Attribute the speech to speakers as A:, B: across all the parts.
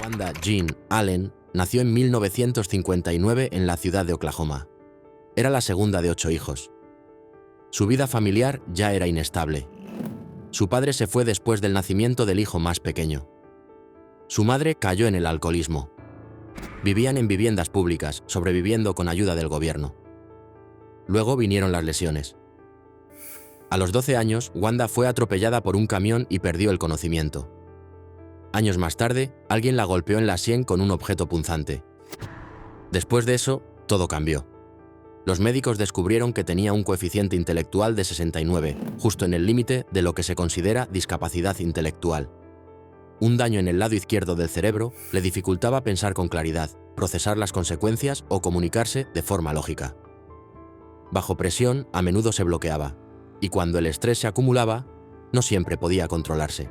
A: Wanda Jean Allen nació en 1959 en la ciudad de Oklahoma. Era la segunda de 8 hijos. Su vida familiar ya era inestable. Su padre se fue después del nacimiento del hijo más pequeño. Su madre cayó en el alcoholismo. Vivían en viviendas públicas, sobreviviendo con ayuda del gobierno. Luego vinieron las lesiones. A los 12 años, Wanda fue atropellada por un camión y perdió el conocimiento. Años más tarde, alguien la golpeó en la sien con un objeto punzante. Después de eso, todo cambió. Los médicos descubrieron que tenía un coeficiente intelectual de 69, justo en el límite de lo que se considera discapacidad intelectual. Un daño en el lado izquierdo del cerebro le dificultaba pensar con claridad, procesar las consecuencias o comunicarse de forma lógica. Bajo presión, a menudo se bloqueaba, y cuando el estrés se acumulaba, no siempre podía controlarse.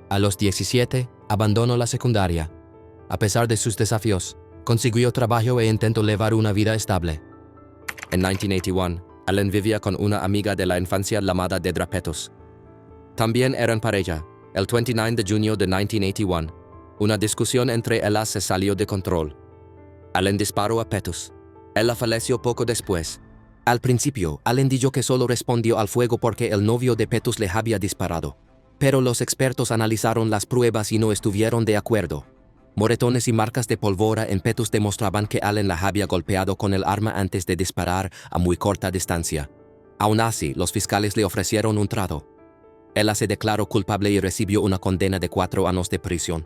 B: A los 17, abandonó la secundaria. A pesar de sus desafíos, consiguió trabajo e intentó llevar una vida estable. En 1981, Allen vivía con una amiga de la infancia llamada Dedra Pettus. También eran pareja. El 29 de junio de 1981, una discusión entre ellas se salió de control. Allen disparó a Pettus. Ella falleció poco después. Al principio, Allen dijo que solo respondió al fuego porque el novio de Pettus le había disparado. Pero los expertos analizaron las pruebas y no estuvieron de acuerdo. Moretones y marcas de pólvora en Pettus demostraban que Allen la había golpeado con el arma antes de disparar a muy corta distancia. Aún así, los fiscales le ofrecieron un trato. Ella se declaró culpable y recibió una condena de 4 años de prisión.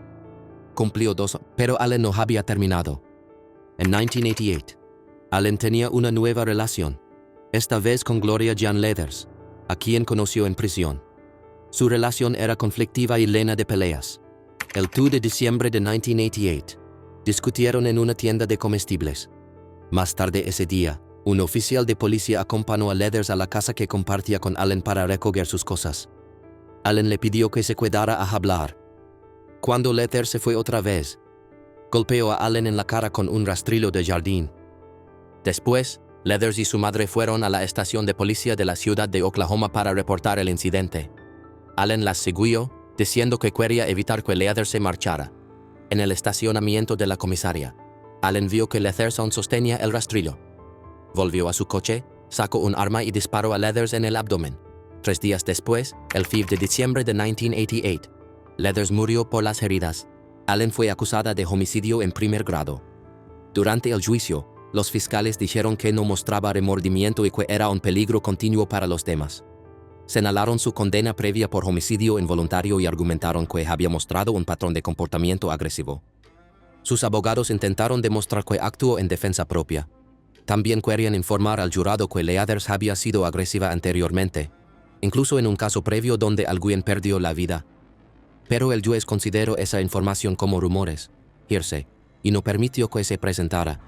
B: Cumplió 2, pero Allen no había terminado. En 1988, Allen tenía una nueva relación, esta vez con Gloria Jean Leathers, a quien conoció en prisión. Su relación era conflictiva y llena de peleas. El 2 de diciembre de 1988, discutieron en una tienda de comestibles. Más tarde ese día, un oficial de policía acompañó a Leathers a la casa que compartía con Allen para recoger sus cosas. Allen le pidió que se quedara a hablar. Cuando Leathers se fue otra vez, golpeó a Allen en la cara con un rastrillo de jardín. Después, Leathers y su madre fueron a la estación de policía de la ciudad de Oklahoma para reportar el incidente. Allen las siguió, diciendo que quería evitar que Leathers se marchara. En el estacionamiento de la comisaría, Allen vio que Leathers aún sostenía el rastrillo. Volvió a su coche, sacó un arma y disparó a Leathers en el abdomen. 3 días después, el 5 de diciembre de 1988, Leathers murió por las heridas. Allen fue acusada de homicidio en primer grado. Durante el juicio, los fiscales dijeron que no mostraba remordimiento y que era un peligro continuo para los demás. Señalaron su condena previa por homicidio involuntario y argumentaron que había mostrado un patrón de comportamiento agresivo. Sus abogados intentaron demostrar que actuó en defensa propia. También querían informar al jurado que Leathers había sido agresiva anteriormente, incluso en un caso previo donde alguien perdió la vida. Pero el juez consideró esa información como rumores, hearsay, y no permitió que se presentara.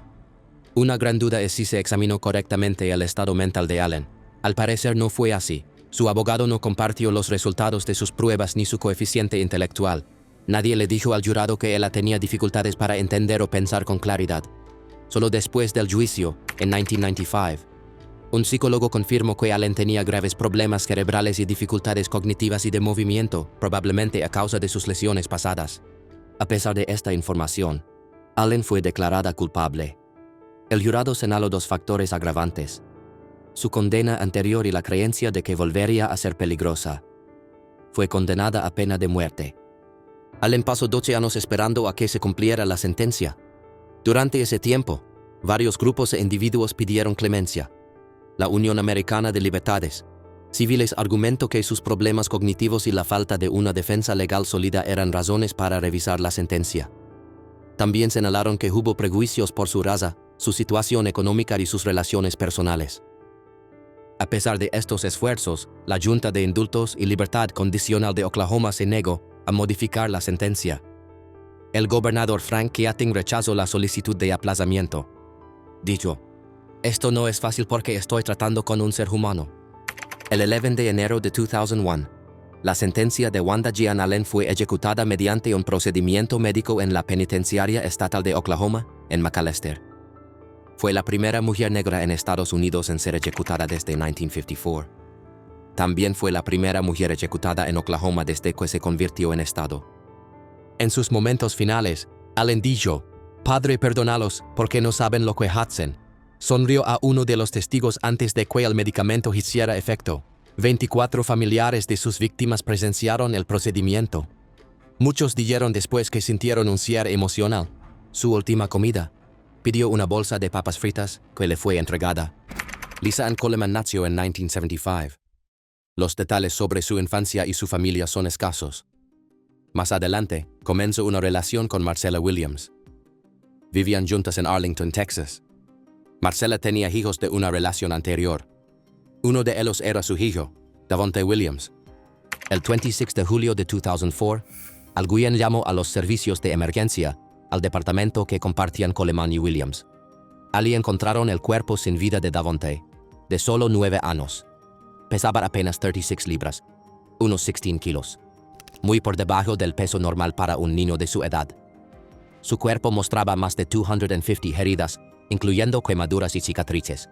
B: Una gran duda es si se examinó correctamente el estado mental de Allen. Al parecer no fue así. Su abogado no compartió los resultados de sus pruebas ni su coeficiente intelectual. Nadie le dijo al jurado que ella tenía dificultades para entender o pensar con claridad. Solo después del juicio, en 1995, un psicólogo confirmó que Allen tenía graves problemas cerebrales y dificultades cognitivas y de movimiento, probablemente a causa de sus lesiones pasadas. A pesar de esta información, Allen fue declarada culpable. El jurado señaló 2 factores agravantes: su condena anterior y la creencia de que volvería a ser peligrosa. Fue condenada a pena de muerte. Allen pasó 12 años esperando a que se cumpliera la sentencia. Durante ese tiempo, varios grupos e individuos pidieron clemencia. La Unión Americana de Libertades Civiles argumentó que sus problemas cognitivos y la falta de una defensa legal sólida eran razones para revisar la sentencia. También señalaron que hubo prejuicios por su raza, su situación económica y sus relaciones personales. A pesar de estos esfuerzos, la Junta de Indultos y Libertad Condicional de Oklahoma se negó a modificar la sentencia. El gobernador Frank Keating rechazó la solicitud de aplazamiento. Dijo: "Esto no es fácil porque estoy tratando con un ser humano". El 11 de enero de 2001, la sentencia de Wanda Jean Allen fue ejecutada mediante un procedimiento médico en la Penitenciaria Estatal de Oklahoma, en McAlester. Fue la primera mujer negra en Estados Unidos en ser ejecutada desde 1954. También fue la primera mujer ejecutada en Oklahoma desde que se convirtió en estado. En sus momentos finales, Allen dijo: «Padre, perdónalos porque no saben lo que hacen». Sonrió a uno de los testigos antes de que el medicamento hiciera efecto. 24 familiares de sus víctimas presenciaron el procedimiento. Muchos dijeron después que sintieron un cierre emocional. Su última comida. Pidió una bolsa de papas fritas que le fue entregada. Lisa Ann Coleman nació en 1975. Los detalles sobre su infancia y su familia son escasos. Más adelante, comenzó una relación con Marcella Williams. Vivían juntas en Arlington, Texas. Marcella tenía hijos de una relación anterior. Uno de ellos era su hijo, Davonte Williams. El 26 de julio de 2004, alguien llamó a los servicios de emergencia al departamento que compartían Coleman y Williams. Allí encontraron el cuerpo sin vida de Davonte, de solo 9 años. Pesaba apenas 36 libras, unos 16 kilos, muy por debajo del peso normal para un niño de su edad. Su cuerpo mostraba más de 250 heridas, incluyendo quemaduras y cicatrices.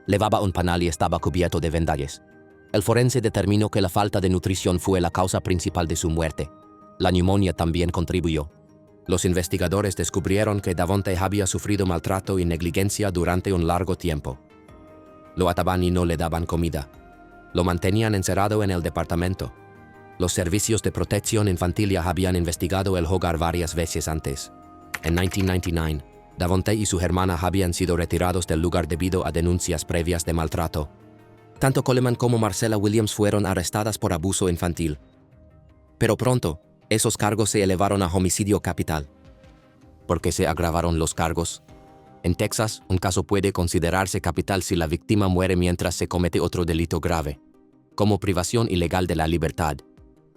B: Llevaba un pañal y estaba cubierto de vendajes. El forense determinó que la falta de nutrición fue la causa principal de su muerte. La neumonía también contribuyó. Los investigadores descubrieron que Davonte había sufrido maltrato y negligencia durante un largo tiempo. Lo ataban y no le daban comida. Lo mantenían encerrado en el departamento. Los servicios de protección infantil ya habían investigado el hogar varias veces antes. En 1999, Davonte y su hermana habían sido retirados del lugar debido a denuncias previas de maltrato. Tanto Coleman como Marcella Williams fueron arrestadas por abuso infantil. Pero pronto, esos cargos se elevaron a homicidio capital. ¿Por qué se agravaron los cargos? En Texas, un caso puede considerarse capital si la víctima muere mientras se comete otro delito grave, como privación ilegal de la libertad.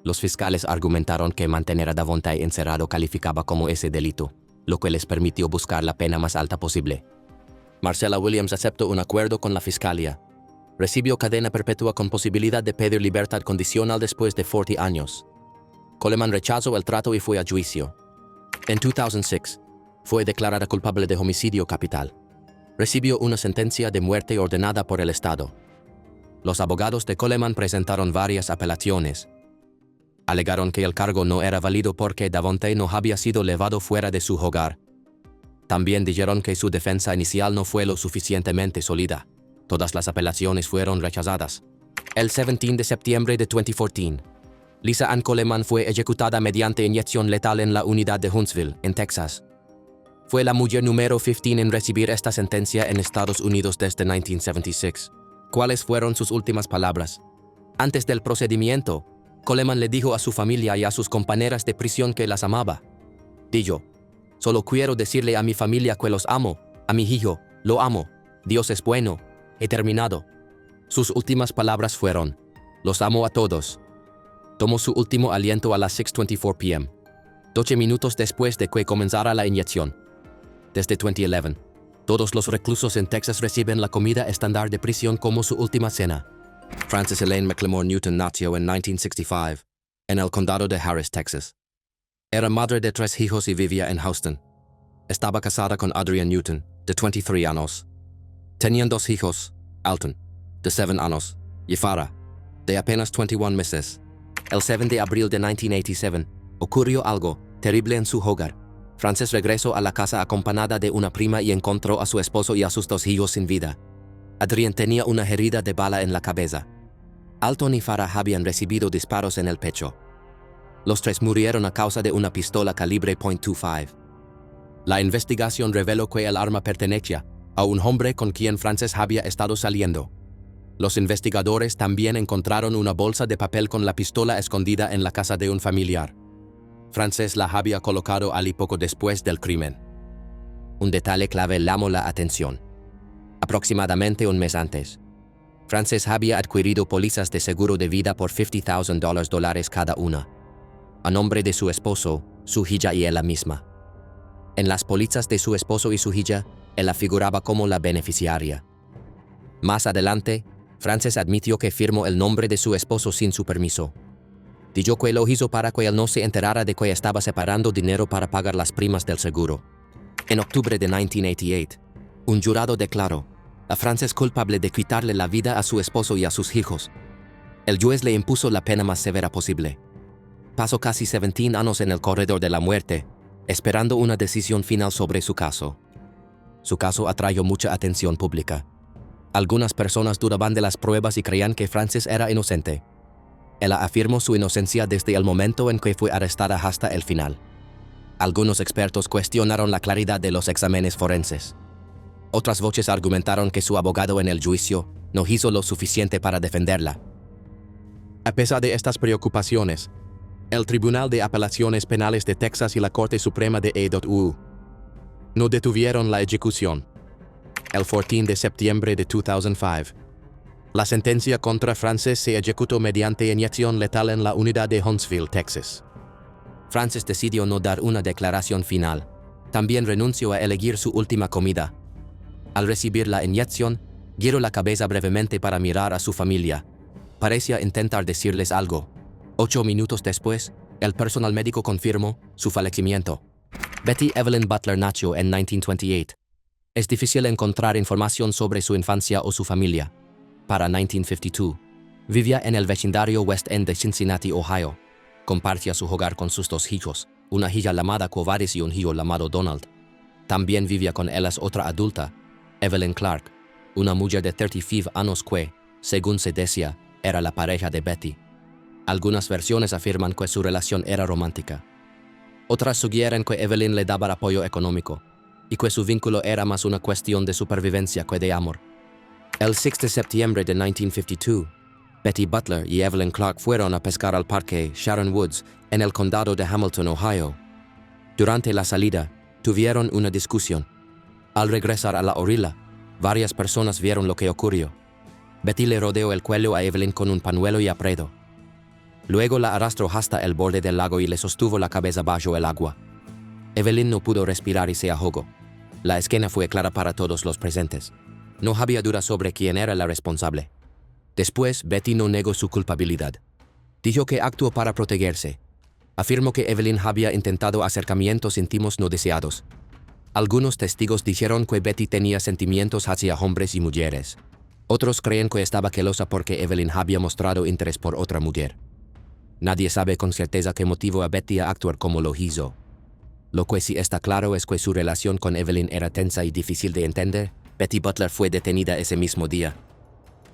B: Los fiscales argumentaron que mantener a Davonte encerrado calificaba como ese delito, lo que les permitió buscar la pena más alta posible. Marcella Williams aceptó un acuerdo con la fiscalía. Recibió cadena perpetua con posibilidad de pedir libertad condicional después de 40 años. Coleman rechazó el trato y fue a juicio. En 2006, fue declarada culpable de homicidio capital. Recibió una sentencia de muerte ordenada por el Estado. Los abogados de Coleman presentaron varias apelaciones. Alegaron que el cargo no era válido porque Davonte no había sido llevado fuera de su hogar. También dijeron que su defensa inicial no fue lo suficientemente sólida. Todas las apelaciones fueron rechazadas. El 17 de septiembre de 2014, Lisa Ann Coleman fue ejecutada mediante inyección letal en la unidad de Huntsville, en Texas. Fue la mujer número 15 en recibir esta sentencia en Estados Unidos desde 1976. ¿Cuáles fueron sus últimas palabras? Antes del procedimiento, Coleman le dijo a su familia y a sus compañeras de prisión que las amaba. Dijo: «Solo quiero decirle a mi familia que los amo, a mi hijo, lo amo, Dios es bueno, he terminado». Sus últimas palabras fueron: «Los amo a todos». Tomó su último aliento a las 6:24 p.m., 12 minutos después de que comenzara la inyección. Desde 2011, todos los reclusos en Texas reciben la comida estándar de prisión como su última cena. Frances Elaine McLemore Newton nació en 1965, en el condado de Harris, Texas. Era madre de 3 hijos y vivía en Houston. Estaba casada con Adrian Newton, de 23 años. Tenían 2 hijos, Alton, de 7 años, y Farah, de apenas 21 meses. El 7 de abril de 1987, ocurrió algo terrible en su hogar. Frances regresó a la casa acompañada de una prima y encontró a su esposo y a sus 2 hijos sin vida. Adrian tenía una herida de bala en la cabeza. Alton y Farah habían recibido disparos en el pecho. Los 3 murieron a causa de una pistola calibre .25. La investigación reveló que el arma pertenecía a un hombre con quien Frances había estado saliendo. Los investigadores también encontraron una bolsa de papel con la pistola escondida en la casa de un familiar. Frances la había colocado allí poco después del crimen. Un detalle clave llamó la atención. Aproximadamente un mes antes, Frances había adquirido pólizas de seguro de vida por $50,000 cada una, a nombre de su esposo, su hija y ella misma. En las pólizas de su esposo y su hija, ella figuraba como la beneficiaria. Más adelante, Frances admitió que firmó el nombre de su esposo sin su permiso. Dijo que lo hizo para que él no se enterara de que estaba separando dinero para pagar las primas del seguro. En octubre de 1988, un jurado declaró a Frances culpable de quitarle la vida a su esposo y a sus hijos. El juez le impuso la pena más severa posible. Pasó casi 17 años en el corredor de la muerte, esperando una decisión final sobre su caso. Su caso atrajo mucha atención pública. Algunas personas dudaban de las pruebas y creían que Frances era inocente. Ella afirmó su inocencia desde el momento en que fue arrestada hasta el final. Algunos expertos cuestionaron la claridad de los exámenes forenses. Otras voces argumentaron que su abogado en el juicio no hizo lo suficiente para defenderla.
A: A pesar de estas preocupaciones, el Tribunal de Apelaciones Penales de Texas y la Corte Suprema de EWU no detuvieron la ejecución. El 14 de septiembre de 2005, la sentencia contra Frances se ejecutó mediante inyección letal en la unidad de Huntsville, Texas.
B: Frances decidió no dar una declaración final. También renunció a elegir su última comida. Al recibir la inyección, giró la cabeza brevemente para mirar a su familia. Parecía intentar decirles algo. 8 minutos después, el personal médico confirmó su fallecimiento. Betty Evelyn Butler nació en 1928. Es difícil encontrar información sobre su infancia o su familia. Para 1952, vivía en el vecindario West End de Cincinnati, Ohio. Compartía su hogar con sus 2 hijos, una hija llamada Covaris y un hijo llamado Donald. También vivía con ellas otra adulta, Evelyn Clark, una mujer de 35 años que, según se decía, era la pareja de Betty. Algunas versiones afirman que su relación era romántica. Otras sugieren que Evelyn le daba apoyo económico y que su vínculo era más una cuestión de supervivencia que de amor. El 6 de septiembre de 1952, Betty Butler y Evelyn Clark fueron a pescar al parque Sharon Woods en el condado de Hamilton, Ohio. Durante la salida, tuvieron una discusión. Al regresar a la orilla, varias personas vieron lo que ocurrió. Betty le rodeó el cuello a Evelyn con un pañuelo y apretó. Luego la arrastró hasta el borde del lago y le sostuvo la cabeza bajo el agua. Evelyn no pudo respirar y se ahogó. La escena fue clara para todos los presentes. No había duda sobre quién era la responsable. Después, Betty no negó su culpabilidad. Dijo que actuó para protegerse. Afirmó que Evelyn había intentado acercamientos íntimos no deseados. Algunos testigos dijeron que Betty tenía sentimientos hacia hombres y mujeres. Otros creen que estaba celosa porque Evelyn había mostrado interés por otra mujer. Nadie sabe con certeza qué motivó a Betty a actuar como lo hizo. Lo que sí está claro es que su relación con Evelyn era tensa y difícil de entender. Betty Butler fue detenida ese mismo día.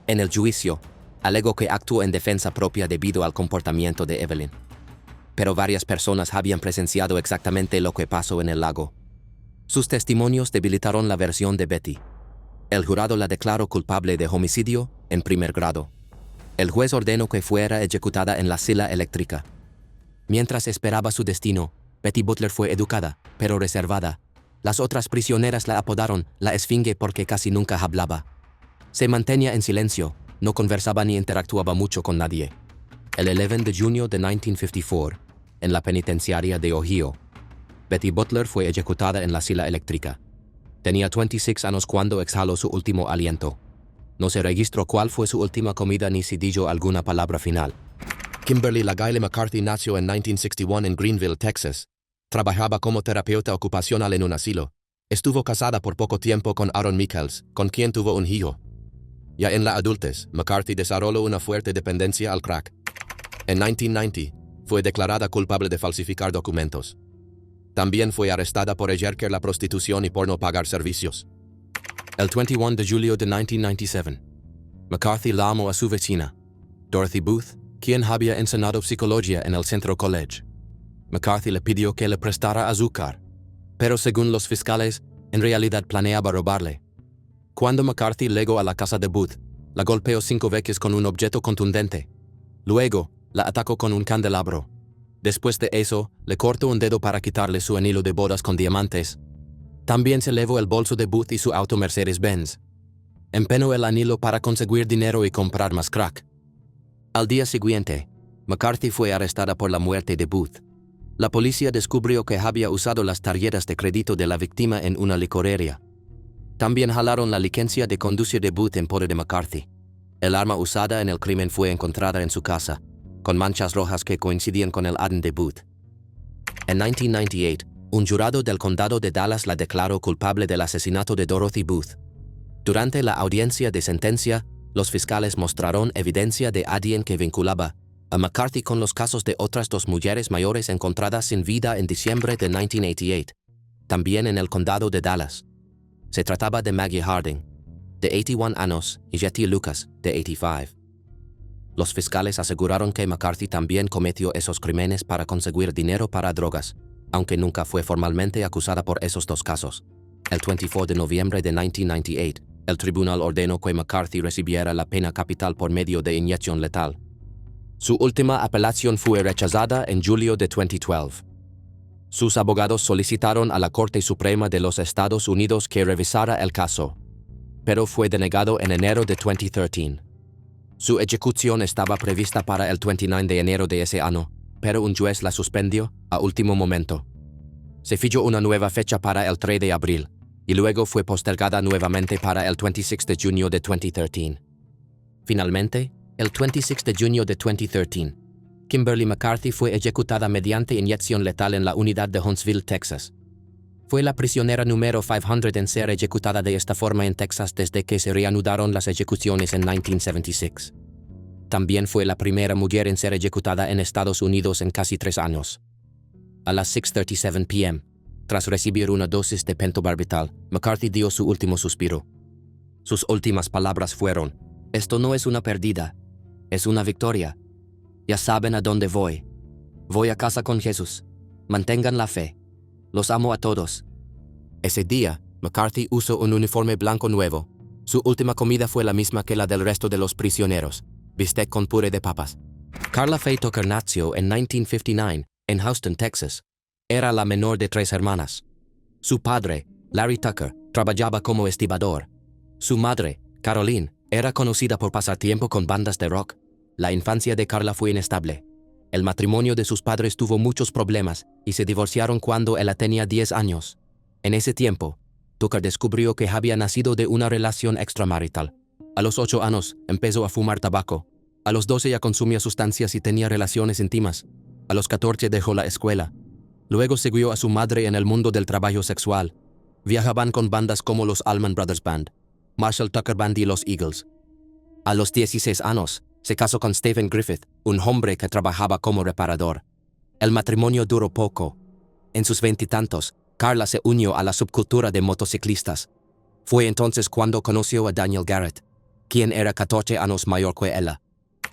B: En el juicio, alegó que actuó en defensa propia debido al comportamiento de Evelyn. Pero varias personas habían presenciado exactamente lo que pasó en el lago. Sus testimonios debilitaron la versión de Betty. El jurado la declaró culpable de homicidio en primer grado. El juez ordenó que fuera ejecutada en la silla eléctrica. Mientras esperaba su destino, Betty Butler fue educada, pero reservada. Las otras prisioneras la apodaron la Esfinge porque casi nunca hablaba. Se mantenía en silencio, no conversaba ni interactuaba mucho con nadie. El 11 de junio de 1954, en la penitenciaria de Ohio, Betty Butler fue ejecutada en la silla eléctrica. Tenía 26 años cuando exhaló su último aliento. No se registró cuál fue su última comida ni si dijo alguna palabra final. Kimberly LaGayle McCarthy nació en 1961 en Greenville, Texas. Trabajaba como terapeuta ocupacional en un asilo. Estuvo casada por poco tiempo con Aaron Michaels, con quien tuvo un hijo. Ya en la adultez, McCarthy desarrolló una fuerte dependencia al crack. En 1990, fue declarada culpable de falsificar documentos. También fue arrestada por ejercer la prostitución y por no pagar servicios. El 21 de julio de 1997, McCarthy llamó a su vecina, Dorothy Booth, quien había enseñado psicología en el Centro College. McCarthy le pidió que le prestara azúcar, pero según los fiscales, en realidad planeaba robarle. Cuando McCarthy llegó a la casa de Booth, la golpeó 5 veces con un objeto contundente. Luego, la atacó con un candelabro. Después de eso, le cortó un dedo para quitarle su anillo de bodas con diamantes. También se llevó el bolso de Booth y su auto Mercedes-Benz. Empeñó el anillo para conseguir dinero y comprar más crack. Al día siguiente, McCarthy fue arrestada por la muerte de Booth. La policía descubrió que había usado las tarjetas de crédito de la víctima en una licorería. También jalaron la licencia de conducir de Booth en poder de McCarthy. El arma usada en el crimen fue encontrada en su casa, con manchas rojas que coincidían con el ADN de Booth. En 1998, un jurado del condado de Dallas la declaró culpable del asesinato de Dorothy Booth. Durante la audiencia de sentencia, los fiscales mostraron evidencia de ADN que vinculaba a McCarthy con los casos de otras dos mujeres mayores encontradas sin vida en diciembre de 1988, también en el condado de Dallas. Se trataba de Maggie Harding, de 81 años, y Jetty Lucas, de 85. Los fiscales aseguraron que McCarthy también cometió esos crímenes para conseguir dinero para drogas, aunque nunca fue formalmente acusada por esos dos casos. El 24 de noviembre de 1998, el tribunal ordenó que McCarthy recibiera la pena capital por medio de inyección letal. Su última apelación fue rechazada en julio de 2012. Sus abogados solicitaron a la Corte Suprema de los Estados Unidos que revisara el caso, pero fue denegado en enero de 2013. Su ejecución estaba prevista para el 29 de enero de ese año, pero un juez la suspendió a último momento. Se fijó una nueva fecha para el 3 de abril, y luego fue postergada nuevamente para el 26 de junio de 2013. Finalmente, el 26 de junio de 2013, Kimberly McCarthy fue ejecutada mediante inyección letal en la unidad de Huntsville, Texas. Fue la prisionera número 500 en ser ejecutada de esta forma en Texas desde que se reanudaron las ejecuciones en 1976. También fue la primera mujer en ser ejecutada en Estados Unidos en casi 3 años. A las 6:37 p.m., tras recibir una dosis de pentobarbital, McCarthy dio su último suspiro. Sus últimas palabras fueron: "Esto no es una pérdida, es una victoria. Ya saben a dónde voy. Voy a casa con Jesús. Mantengan la fe. Los amo a todos". Ese día, McCarthy usó un uniforme blanco nuevo. Su última comida fue la misma que la del resto de los prisioneros: bistec con puré de papas. Carla Faye Tucker nació en 1959 en Houston, Texas. Era la menor de 3 hermanas. Su padre, Larry Tucker, trabajaba como estibador. Su madre, Caroline, era conocida por pasar tiempo con bandas de rock. La infancia de Carla fue inestable. El matrimonio de sus padres tuvo muchos problemas y se divorciaron cuando ella tenía 10 años. En ese tiempo, Tucker descubrió que había nacido de una relación extramarital. A los 8 años, empezó a fumar tabaco. A los 12 ya consumía sustancias y tenía relaciones íntimas. A los 14 dejó la escuela. Luego siguió a su madre en el mundo del trabajo sexual. Viajaban con bandas como los Allman Brothers Band, Marshall Tucker Band y los Eagles. A los 16 años, se casó con Stephen Griffith, un hombre que trabajaba como reparador. El matrimonio duró poco. En sus 20 y tantos, Carla se unió a la subcultura de motociclistas. Fue entonces cuando conoció a Daniel Garrett, quien era 14 años mayor que ella.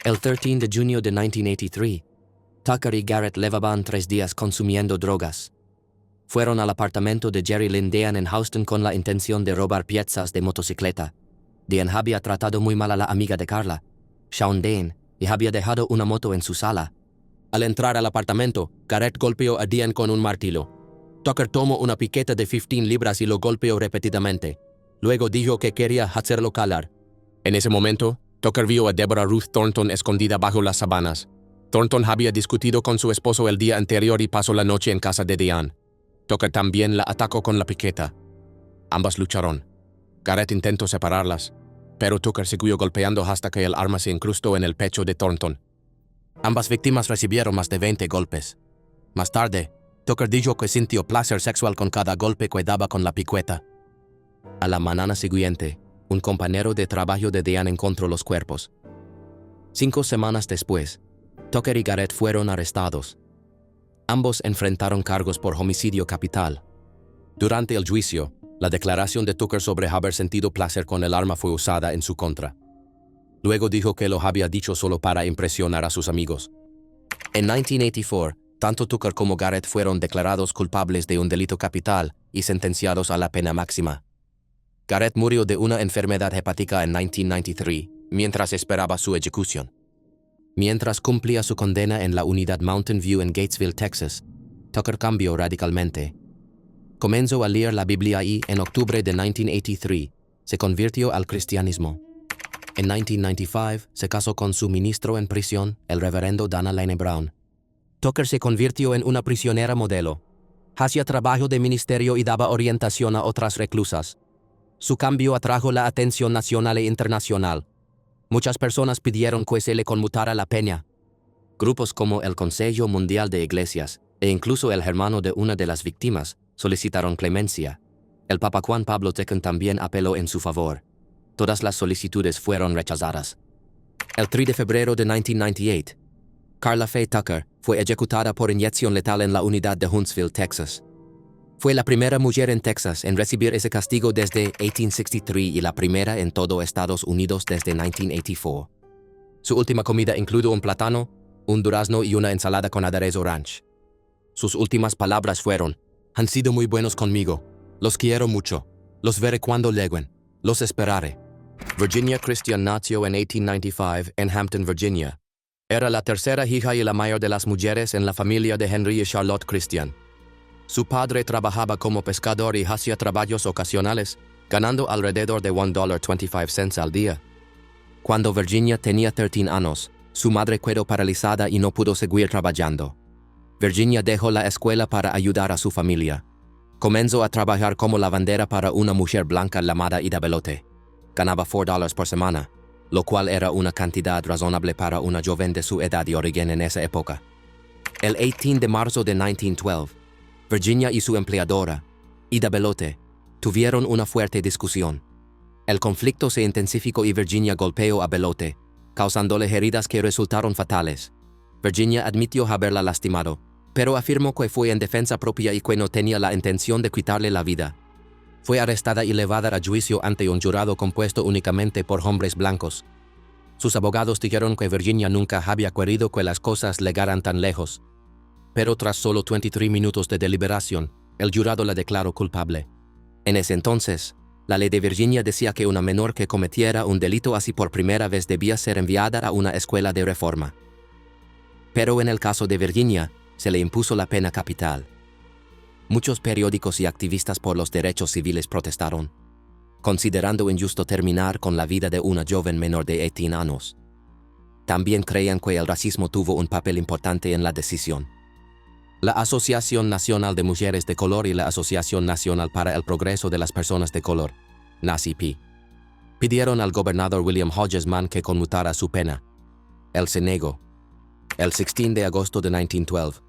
B: El 13 de junio de 1983, Tucker y Garrett llevaban 3 días consumiendo drogas. Fueron al apartamento de Jerry Lynn Dean en Houston con la intención de robar piezas de motocicleta. Dean había tratado muy mal a la amiga de Carla, Shawn Dean, y había dejado una moto en su sala. Al entrar al apartamento, Garrett golpeó a Dean con un martillo. Tucker tomó una piqueta de 15 libras y lo golpeó repetidamente. Luego dijo que quería hacerlo calar. En ese momento, Tucker vio a Deborah Ruth Thornton escondida bajo las sábanas. Thornton había discutido con su esposo el día anterior y pasó la noche en casa de Dean. Tucker también la atacó con la piqueta. Ambas lucharon. Garrett intentó separarlas, pero Tucker siguió golpeando hasta que el arma se incrustó en el pecho de Thornton. Ambas víctimas recibieron más de 20 golpes. Más tarde, Tucker dijo que sintió placer sexual con cada golpe que daba con la piqueta. A la mañana siguiente, un compañero de trabajo de Dean encontró los cuerpos. 5 semanas después, Tucker y Garrett fueron arrestados. Ambos enfrentaron cargos por homicidio capital. Durante el juicio, la declaración de Tucker sobre haber sentido placer con el arma fue usada en su contra. Luego dijo que lo había dicho solo para impresionar a sus amigos. En 1984, tanto Tucker como Garrett fueron declarados culpables de un delito capital y sentenciados a la pena máxima. Garrett murió de una enfermedad hepática en 1993, mientras esperaba su ejecución. Mientras cumplía su condena en la unidad Mountain View en Gatesville, Texas, Tucker cambió radicalmente. Comenzó a leer la Biblia y, en octubre de 1983, se convirtió al cristianismo. En 1995, se casó con su ministro en prisión, el reverendo Dana Lane Brown. Tucker se convirtió en una prisionera modelo. Hacía trabajo de ministerio y daba orientación a otras reclusas. Su cambio atrajo la atención nacional e internacional. Muchas personas pidieron que se le conmutara la pena. Grupos como el Consejo Mundial de Iglesias e incluso el hermano de una de las víctimas solicitaron clemencia. El Papa Juan Pablo II también apeló en su favor. Todas las solicitudes fueron rechazadas. El 3 de febrero de 1998, Carla Faye Tucker, fue ejecutada por inyección letal en la unidad de Huntsville, Texas. Fue la primera mujer en Texas en recibir ese castigo desde 1863 y la primera en todo Estados Unidos desde 1984. Su última comida incluyó un plátano, un durazno y una ensalada con aderezo ranch. Sus últimas palabras fueron: «Han sido muy buenos conmigo. Los quiero mucho. Los veré cuando lleguen. Los esperaré». Virginia Christian nació en 1895 en Hampton, Virginia. Era la tercera hija y la mayor de las mujeres en la familia de Henry y Charlotte Christian. Su padre trabajaba como pescador y hacía trabajos ocasionales, ganando alrededor de $1.25 al día. Cuando Virginia tenía 13 años, su madre quedó paralizada y no pudo seguir trabajando. Virginia dejó la escuela para ayudar a su familia. Comenzó a trabajar como lavandera para una mujer blanca llamada Ida Belote. Ganaba $4 por semana, lo cual era una cantidad razonable para una joven de su edad y origen en esa época. El 18 de marzo de 1912, Virginia y su empleadora, Ida Belote, tuvieron una fuerte discusión. El conflicto se intensificó y Virginia golpeó a Belote, causándole heridas que resultaron fatales. Virginia admitió haberla lastimado, pero afirmó que fue en defensa propia y que no tenía la intención de quitarle la vida. Fue arrestada y llevada a juicio ante un jurado compuesto únicamente por hombres blancos. Sus abogados dijeron que Virginia nunca había querido que las cosas llegaran tan lejos. Pero tras solo 23 minutos de deliberación, el jurado la declaró culpable. En ese entonces, la ley de Virginia decía que una menor que cometiera un delito así por primera vez debía ser enviada a una escuela de reforma. Pero en el caso de Virginia, se le impuso la pena capital. Muchos periódicos y activistas por los derechos civiles protestaron, considerando injusto terminar con la vida de una joven menor de 18 años. También creían que el racismo tuvo un papel importante en la decisión. La Asociación Nacional de Mujeres de Color y la Asociación Nacional para el Progreso de las Personas de Color, NAACP, pidieron al gobernador William Hodges Mann que conmutara su pena. Él se negó. El 16 de agosto de 1912,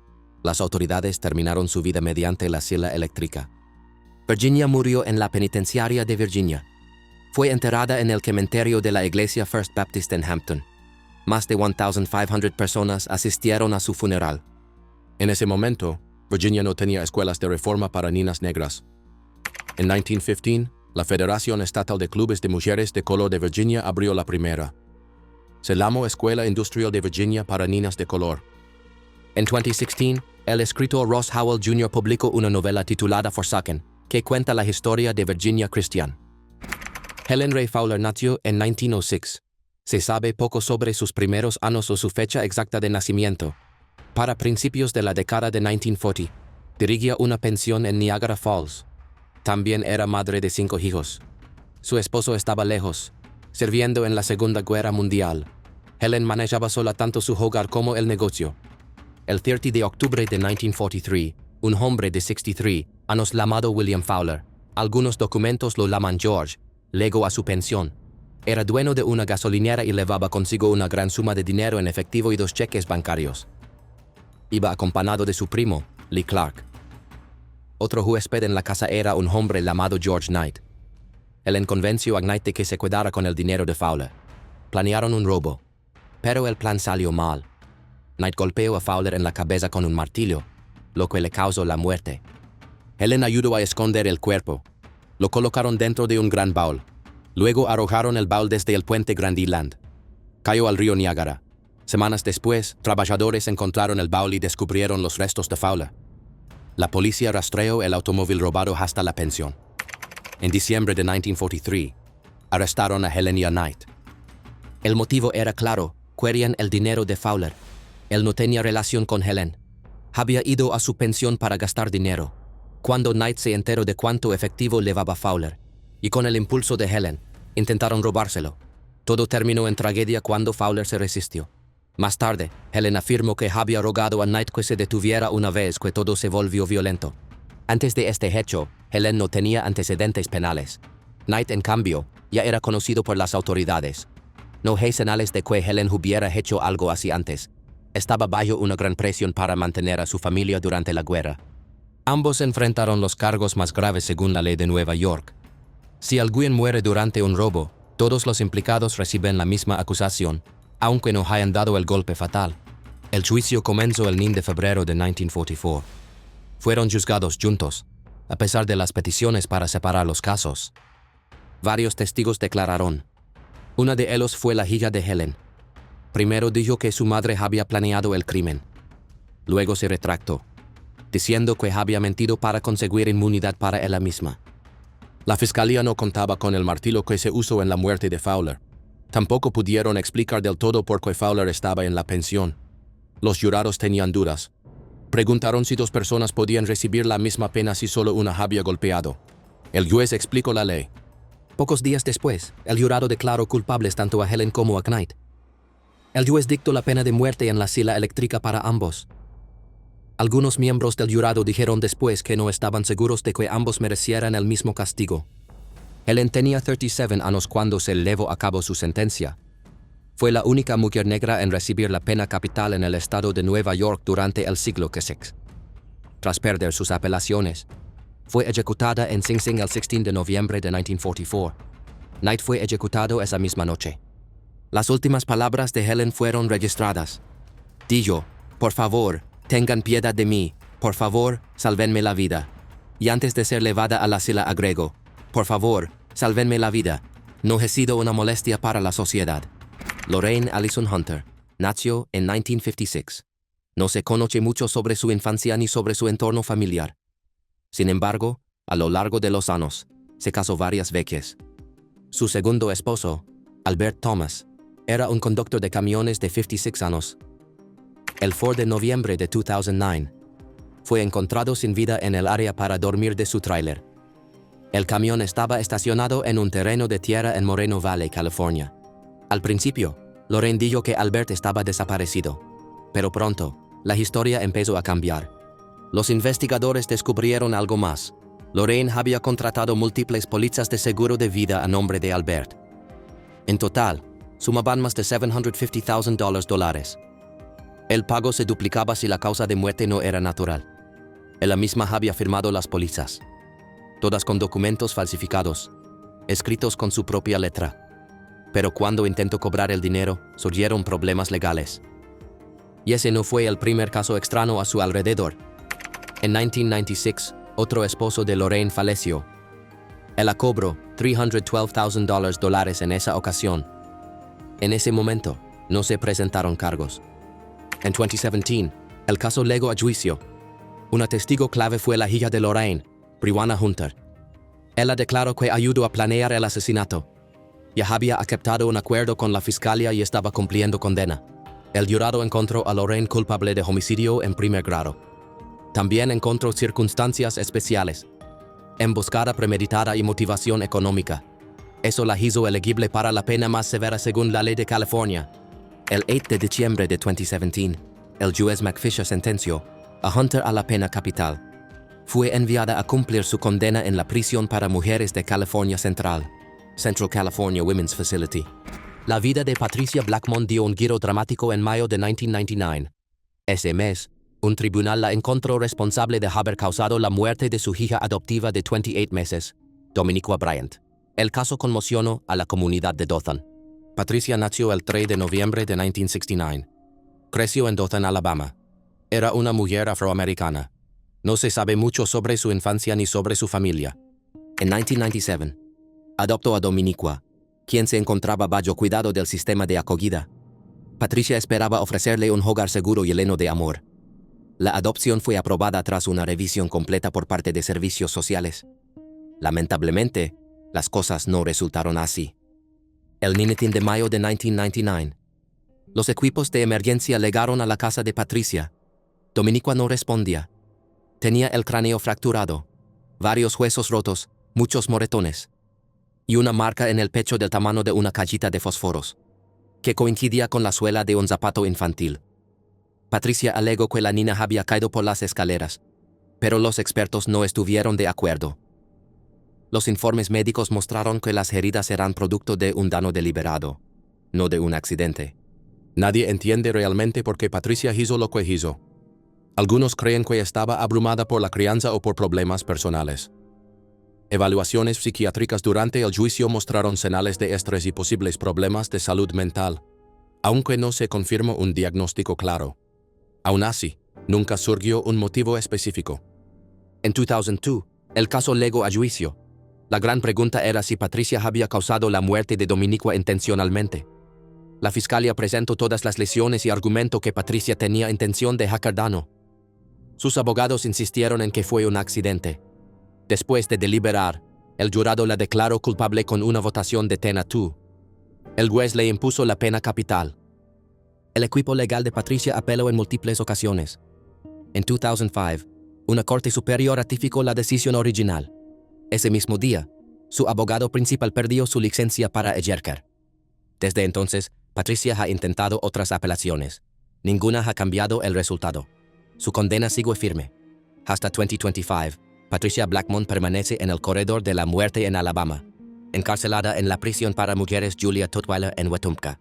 B: las autoridades terminaron su vida mediante la silla eléctrica. Virginia murió en la penitenciaria de Virginia. Fue enterrada en el cementerio de la iglesia First Baptist en Hampton. Más de 1,500 personas asistieron a su funeral. En ese momento, Virginia no tenía escuelas de reforma para niñas negras. En 1915, la Federación Estatal de Clubes de Mujeres de Color de Virginia abrió la primera. Se llamó Escuela Industrial de Virginia para Niñas de Color. En 2016, el escritor Ross Howell Jr. publicó una novela titulada Forsaken, que cuenta la historia de Virginia Christian. Helen Ray Fowler nació en 1906. Se sabe poco sobre sus primeros años o su fecha exacta de nacimiento. Para principios de la década de 1940, dirigía una pensión en Niagara Falls. También era madre de 5 hijos. Su esposo estaba lejos, sirviendo en la Segunda Guerra Mundial. Helen manejaba sola tanto su hogar como el negocio. El 30 de octubre de 1943, un hombre de 63 años llamado William Fowler, algunos documentos lo llaman George, llegó a su pensión. Era dueño de una gasolinera y llevaba consigo una gran suma de dinero en efectivo y 2 cheques bancarios. Iba acompañado de su primo, Lee Clark. Otro huésped en la casa era un hombre llamado George Knight. Helen convenció a Knight de que se quedara con el dinero de Fowler. Planearon un robo, pero el plan salió mal. Knight golpeó a Fowler en la cabeza con un martillo, lo que le causó la muerte. Helen ayudó a esconder el cuerpo. Lo colocaron dentro de un gran baúl. Luego arrojaron el baúl desde el puente Grand Island. Cayó al río Niágara. Semanas después, trabajadores encontraron el baúl y descubrieron los restos de Fowler. La policía rastreó el automóvil robado hasta la pensión. En diciembre de 1943, arrestaron a Helen y a Knight. El motivo era claro: querían el dinero de Fowler. Él no tenía relación con Helen. Había ido a su pensión para gastar dinero. Cuando Knight se enteró de cuánto efectivo llevaba Fowler, y con el impulso de Helen, intentaron robárselo. Todo terminó en tragedia cuando Fowler se resistió. Más tarde, Helen afirmó que había rogado a Knight que se detuviera una vez que todo se volvió violento. Antes de este hecho, Helen no tenía antecedentes penales. Knight, en cambio, ya era conocido por las autoridades. No hay señales de que Helen hubiera hecho algo así antes. Estaba bajo una gran presión para mantener a su familia durante la guerra. Ambos enfrentaron los cargos más graves según la ley de Nueva York. Si alguien muere durante un robo, todos los implicados reciben la misma acusación, aunque no hayan dado el golpe fatal. El juicio comenzó el 9 de febrero de 1944. Fueron juzgados juntos, a pesar de las peticiones para separar los casos. Varios testigos declararon. Una de ellos fue la hija de Helen. Primero dijo que su madre había planeado el crimen. Luego se retractó, diciendo que había mentido para conseguir inmunidad para ella misma. La fiscalía no contaba con el martillo que se usó en la muerte de Fowler. Tampoco pudieron explicar del todo por qué Fowler estaba en la pensión. Los jurados tenían dudas. Preguntaron si dos personas podían recibir la misma pena si solo una había golpeado. El juez explicó la ley. Pocos días después, el jurado declaró culpables tanto a Helen como a Knight. El juez dictó la pena de muerte en la silla eléctrica para ambos. Algunos miembros del jurado dijeron después que no estaban seguros de que ambos merecieran el mismo castigo. Helen tenía 37 años cuando se llevó a cabo su sentencia. Fue la única mujer negra en recibir la pena capital en el estado de Nueva York durante el siglo XVI. Tras perder sus apelaciones, fue ejecutada en Sing Sing el 16 de noviembre de 1944. Knight fue ejecutado esa misma noche. Las últimas palabras de Helen fueron registradas. Dijo, por favor, tengan piedad de mí, por favor, sálvenme la vida. Y antes de ser llevada a la silla agregó, por favor, sálvenme la vida. No he sido una molestia para la sociedad. Lorraine Allison Hunter nació en 1956. No se conoce mucho sobre su infancia ni sobre su entorno familiar. Sin embargo, a lo largo de los años, se casó varias veces. Su segundo esposo, Albert Thomas, era un conductor de camiones de 56 años. El 4 de noviembre de 2009, fue encontrado sin vida en el área para dormir de su tráiler. El camión estaba estacionado en un terreno de tierra en Moreno Valley, California. Al principio, Lorraine dijo que Albert estaba desaparecido, pero pronto, la historia empezó a cambiar. Los investigadores descubrieron algo más. Lorraine había contratado múltiples pólizas de seguro de vida a nombre de Albert. En total, sumaban más de $750,000. El pago se duplicaba si la causa de muerte no era natural. Ella misma había firmado las pólizas, todas con documentos falsificados, escritos con su propia letra. Pero cuando intentó cobrar el dinero, surgieron problemas legales. Y ese no fue el primer caso extraño a su alrededor. En 1996, otro esposo de Lorraine falleció. Ella cobró $312,000 en esa ocasión. En ese momento, no se presentaron cargos. En 2017, el caso llegó a juicio. Una testigo clave fue la hija de Lorraine, Brianna Hunter. Ella declaró que ayudó a planear el asesinato. Ya había aceptado un acuerdo con la fiscalía y estaba cumpliendo condena. El jurado encontró a Lorraine culpable de homicidio en primer grado. También encontró circunstancias especiales, emboscada premeditada y motivación económica. Eso la hizo elegible para la pena más severa según la ley de California. El 8 de diciembre de 2017, el juez McFisher sentenció a Hunter a la pena capital. Fue enviada a cumplir su condena en la prisión para mujeres de California Central, Central California Women's Facility. La vida de Patricia Blackmon dio un giro dramático en mayo de 1999. Ese mes, un tribunal la encontró responsable de haber causado la muerte de su hija adoptiva de 28 meses, Dominiqua Bryant. El caso conmocionó a la comunidad de Dothan. Patricia nació el 3 de noviembre de 1969. Creció en Dothan, Alabama. Era una mujer afroamericana. No se sabe mucho sobre su infancia ni sobre su familia. En 1997, adoptó a Dominiqua, quien se encontraba bajo cuidado del sistema de acogida. Patricia esperaba ofrecerle un hogar seguro y lleno de amor. La adopción fue aprobada tras una revisión completa por parte de servicios sociales. Lamentablemente, las cosas no resultaron así. El 19 de mayo de 1999, los equipos de emergencia llegaron a la casa de Patricia. Dominiqua no respondía. Tenía el cráneo fracturado, varios huesos rotos, muchos moretones, y una marca en el pecho del tamaño de una cajita de fósforos, que coincidía con la suela de un zapato infantil. Patricia alegó que la niña había caído por las escaleras, pero los expertos no estuvieron de acuerdo. Los informes médicos mostraron que las heridas eran producto de un daño deliberado, no de un accidente. Nadie entiende realmente por qué Patricia hizo lo que hizo. Algunos creen que estaba abrumada por la crianza o por problemas personales. Evaluaciones psiquiátricas durante el juicio mostraron señales de estrés y posibles problemas de salud mental, aunque no se confirmó un diagnóstico claro.
A: Aún así, nunca surgió un motivo específico.
B: En 2002, el caso llegó a juicio. La gran pregunta era si Patricia había causado la muerte de Dominique intencionalmente. La fiscalía presentó todas las lesiones y argumentó que Patricia tenía intención de hacer daño. Sus abogados insistieron en que fue un accidente. Después de deliberar, el jurado la declaró culpable con una votación de 10-2. El juez le impuso la pena capital. El equipo legal de Patricia apeló en múltiples ocasiones. En 2005, una corte superior ratificó la decisión original. Ese mismo día, su abogado principal perdió su licencia para ejercer. Desde entonces, Patricia ha intentado otras apelaciones. Ninguna ha cambiado el resultado. Su condena sigue firme. Hasta 2025, Patricia Blackmon permanece en el corredor de la muerte en Alabama, encarcelada en la prisión para mujeres Julia Tutwiler en Wetumpka.